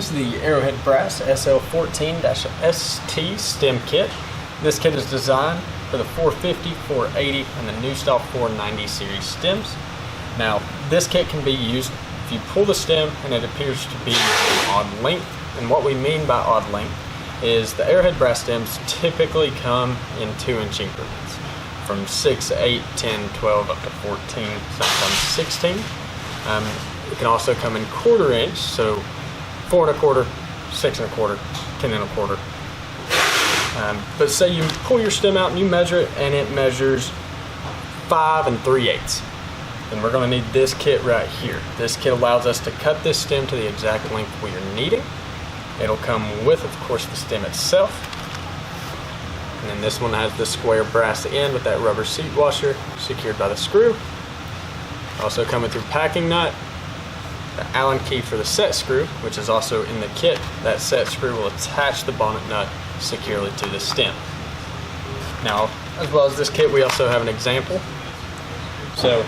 This is the Arrowhead Brass SL14-ST stem kit. This kit is designed for the 450, 480, and the new style 490 series stems. Now, this kit can be used if you pull the stem and it appears to be odd length. And what we mean by odd length is the Arrowhead brass stems typically come in 2-inch increments, from 6, 8, 10, 12, up to 14, sometimes 16. It can also come in 1/4 inch, so 4 1/4, 6 1/4, 10 1/4. But say you pull your stem out and you measure it, and it measures 5 3/8. Then we're going to need this kit right here. This kit allows us to cut this stem to the exact length we are needing. It'll come with, of course, the stem itself. And then this one has the square brass end with that rubber seat washer secured by the screw. Also coming through packing nut, the Allen key for the set screw, which is also in the kit. That set screw will attach the bonnet nut securely to the stem. Now, as well as this kit, we also have an example. So,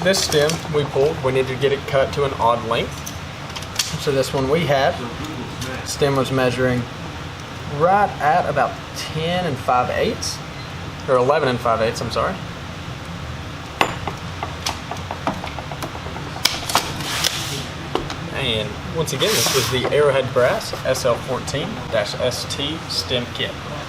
this stem we pulled, we need to get it cut to an odd length. So this one we had, stem was measuring right at about 10 5/8, or 11 5/8, I'm sorry. And once again, this was the Arrowhead Brass SL14-ST stem kit.